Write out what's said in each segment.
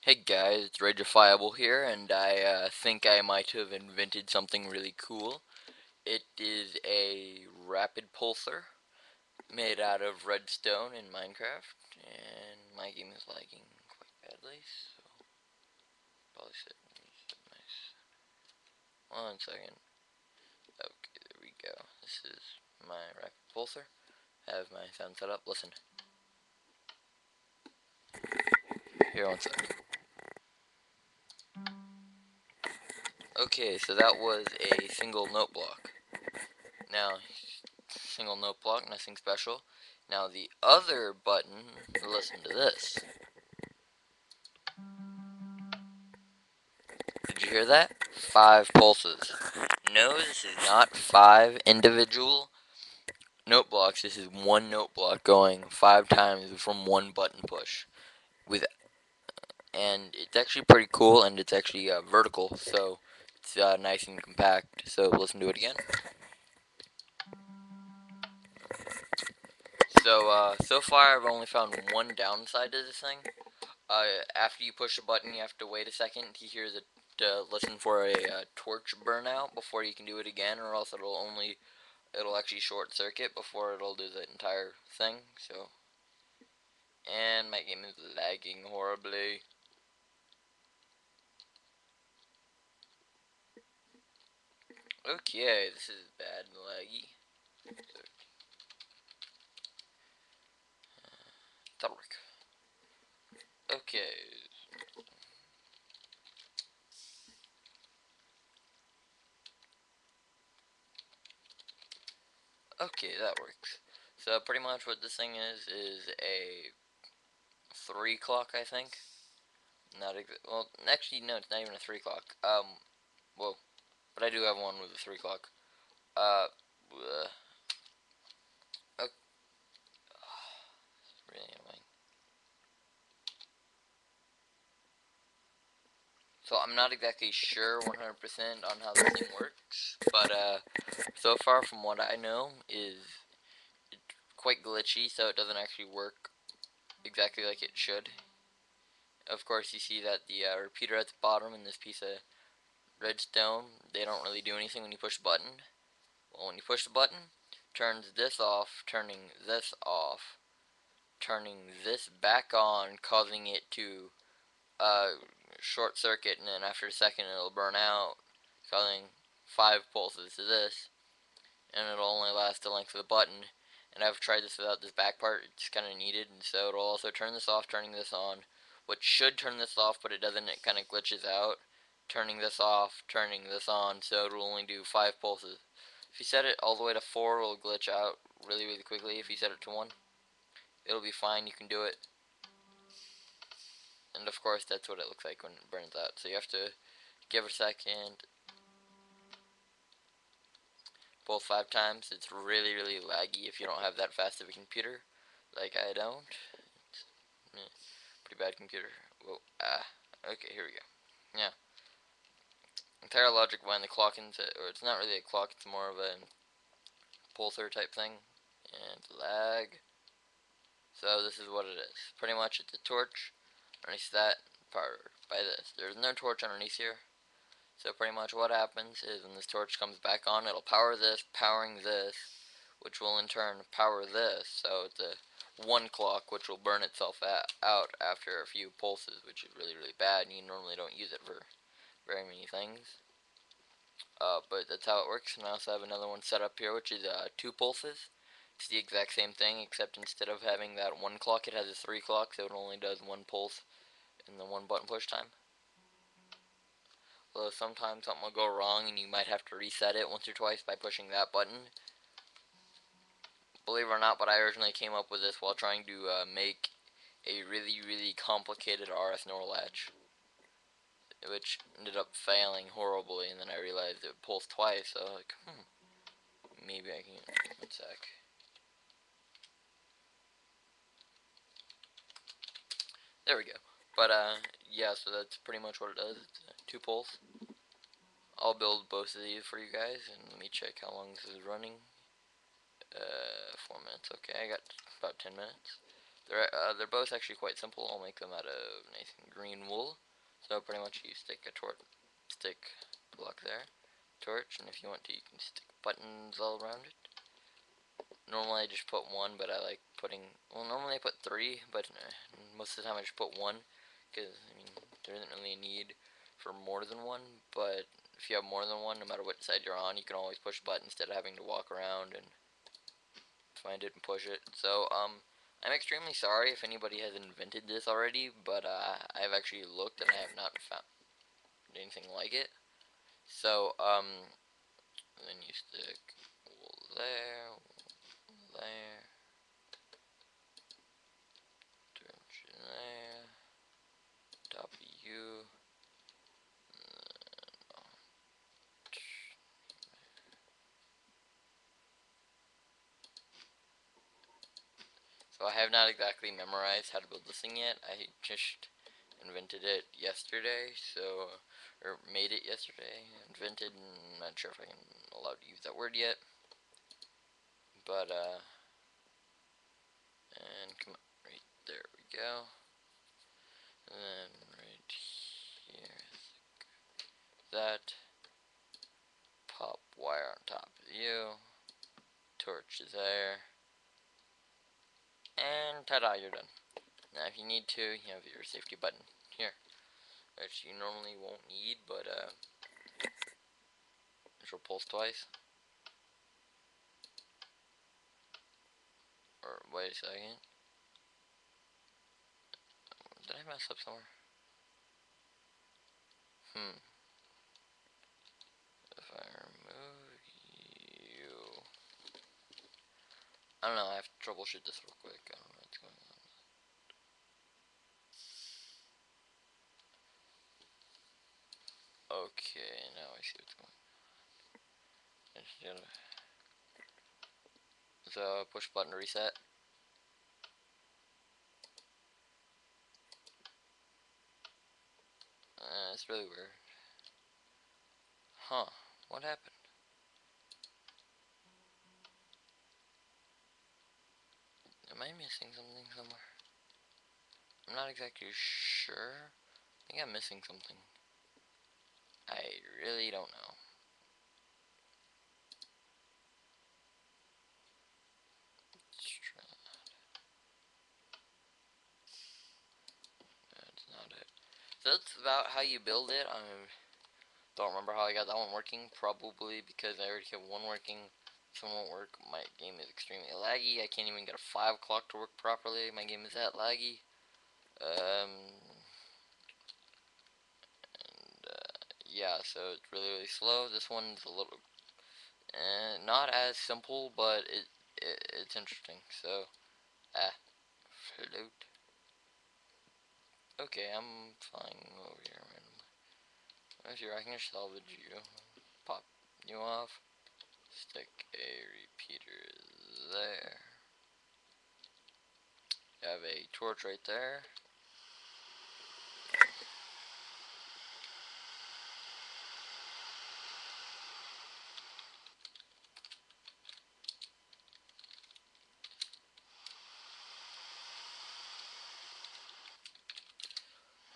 Hey guys, it's Rageifyable here, and I think I might have invented something really cool. It is a rapid pulsar made out of redstone in Minecraft, and my game is lagging quite badly, so probably set nice. 1 second. Okay, there we go. This is my rapid pulsar. I have my sound set up. Listen. Here, 1 second. Okay, so that was a single note block. Now, single note block, nothing special. Now the other button, listen to this. Did you hear that? 5 pulses. No, this is not 5 individual note blocks. This is one note block going 5 times from one button push. With and it's actually pretty cool, and it's actually vertical, so it's nice and compact. So listen to it again. So far I've only found one downside to this thing. After you push a button, you have to wait a second to hear listen for a torch burnout before you can do it again, or else it'll actually short circuit before it'll do the entire thing. So, and my game is lagging horribly. Okay, this is bad and laggy. That'll work. Okay. Okay, that works. So pretty much what this thing is a 3 clock, I think. Not well, actually no, it's not even a 3 clock. Whoa, but I do have one with a 3 clock. Uh, oh, really annoying. So I'm not exactly sure 100% on how this thing works, but so far from what I know is it's quite glitchy, so it doesn't actually work exactly like it should. Of course, you see that the repeater at the bottom in this piece of redstone, they don't really do anything when you push the button. Well, when you push the button, turns this off, turning this off, turning this back on, causing it to uh, short circuit, and then after a second it'll burn out, causing 5 pulses to this, and it'll only last the length of the button. And I've tried this without this back part, it's kind of needed, and so it'll also turn this off, turning this on, which should turn this off, but it doesn't, it kind of glitches out, turning this off, turning this on, so it'll only do 5 pulses. If you set it all the way to 4, it'll glitch out really, really quickly. If you set it to 1, it'll be fine, you can do it. And of course, that's what it looks like when it burns out. So you have to give it a second, pull 5 times. It's really, really laggy if you don't have that fast of a computer, like I don't. It's pretty bad computer. Whoa, okay, here we go. Yeah, entire logic behind the clock into, or it's not really a clock, it's more of a pulsar type thing, and lag. So this is what it is. Pretty much it's a torch underneath that, powered by this. There's no torch underneath here. So pretty much what happens is when this torch comes back on, it'll power this, powering this, which will in turn power this. So it's a 1 clock, which will burn itself out after a few pulses, which is really, really bad, and you normally don't use it for very many things. But that's how it works. And I also have another one set up here, which is 2 pulses. It's the exact same thing, except instead of having that 1 clock, it has a 3 clock, so it only does 1 pulse in the 1 button push time. Although sometimes something will go wrong and you might have to reset it once or twice by pushing that button. Believe it or not, but I originally came up with this while trying to make a really, really complicated RS NOR latch, which ended up failing horribly, and then I realized it pulsed twice, so like, maybe I can, 1 sec. There we go. But, yeah, so that's pretty much what it does. It's 2 pulse. I'll build both of these for you guys, and let me check how long this is running. 4 minutes, okay, I got about 10 minutes. They're both actually quite simple. I'll make them out of nice green wool. So pretty much you stick a stick block there, torch, and if you want to, you can stick buttons all around it. Normally I just put one, but I like putting. Well, normally I put three, but most of the time I just put one, because I mean there isn't really a need for more than one. But if you have more than one, no matter what side you're on, you can always push a button instead of having to walk around and find it and push it. So I'm extremely sorry if anybody has invented this already, but I've actually looked and I have not found anything like it. So then you stick wool there, there, torch there, top of you. So I have not exactly memorized how to build this thing yet. I just invented it yesterday, so or made it yesterday. Invented, I'm not sure if I'm allowed to use that word yet. But and come on, right there we go. And then right here, that pop wire on top of you. Torch is there. And ta-da, you're done. Now if you need to, you have your safety button here, which you normally won't need, but which will pulse twice. Or wait a second. Did I mess up somewhere? If I remove you, I don't know. I have to troubleshoot this real quick. I don't know what's going on. Okay, now I see what's going on. I just gotta. So push button to reset. It's really weird. Huh? What happened? Am I missing something somewhere? I'm not exactly sure. I think I'm missing something. I really don't know. Let's try that. That's not it. So that's about how you build it. I don't remember how I got that one working. Probably because I already have one working. This one won't work. My game is extremely laggy. I can't even get a 5 o'clock to work properly. My game is that laggy. Yeah, so it's really slow. This one's a little not as simple, but it's interesting. So float. Okay, I'm flying over here randomly. If you're, I can just salvage you. Pop you off. Stick a repeater there. You have a torch right there.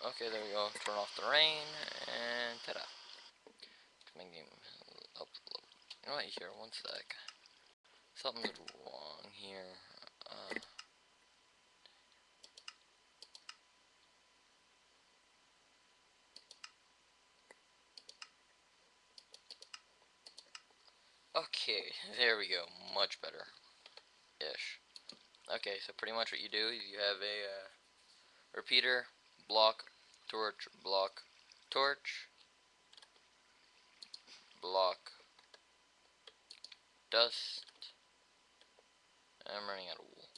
Okay, there we go. Turn off the rain, and ta-da. My game up a little. You know what? Here, one sec. Something's wrong here. Okay, there we go. Much better. Ish. Okay, so pretty much what you do is you have a repeater, block, torch, block, torch, block, dust. I'm running out of wool.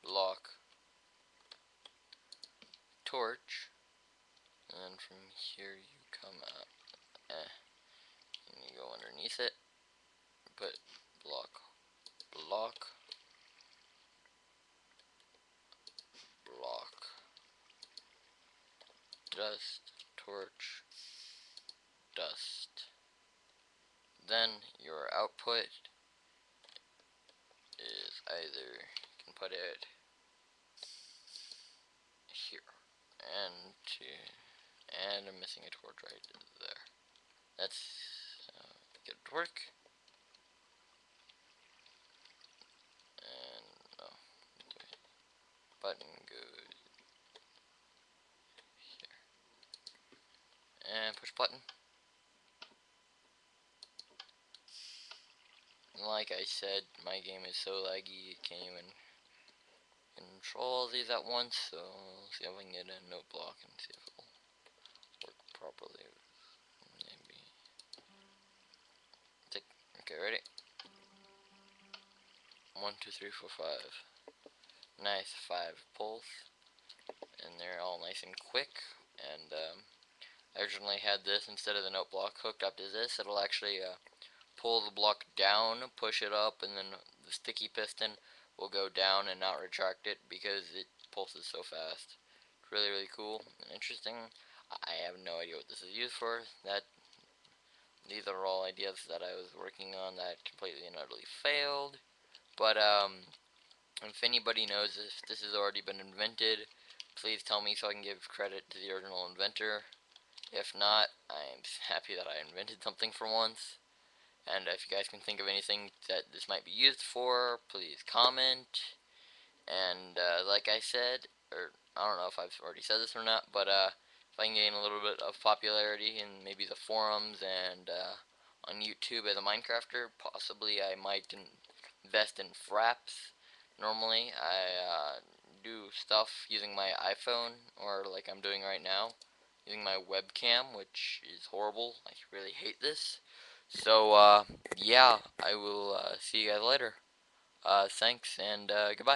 Block, torch, and then from here you come out. And you go underneath it. Put block, block, block, dust, torch, dust. Then your output is either you can put it and two, and I'm missing a torch right there. That's get it to work. And no, button goes here, and push button. And like I said, my game is so laggy it can't even control all these at once. So we'll see if I can get a note block and see if it'll work properly. Maybe. Okay, ready? 1, 2, 3, 4, 5. Nice, 5 pulls, and they're all nice and quick. And I originally had this instead of the note block hooked up to this. It'll actually pull the block down, push it up, and then the sticky piston will go down and not retract it because it pulses so fast. It's really, really cool and interesting. I have no idea what this is used for. These are all ideas that I was working on that completely and utterly failed. But if anybody knows if this has already been invented, please tell me so I can give credit to the original inventor. If not, I'm happy that I invented something for once. And if you guys can think of anything that this might be used for, please comment. And like I said, or I don't know if I've already said this or not, but if I can gain a little bit of popularity in maybe the forums and on YouTube as a Minecrafter, possibly I might invest in fraps. Normally, I do stuff using my iPhone, or like I'm doing right now, using my webcam, which is horrible. I really hate this. So, yeah, I will see you guys later. Thanks, and goodbye.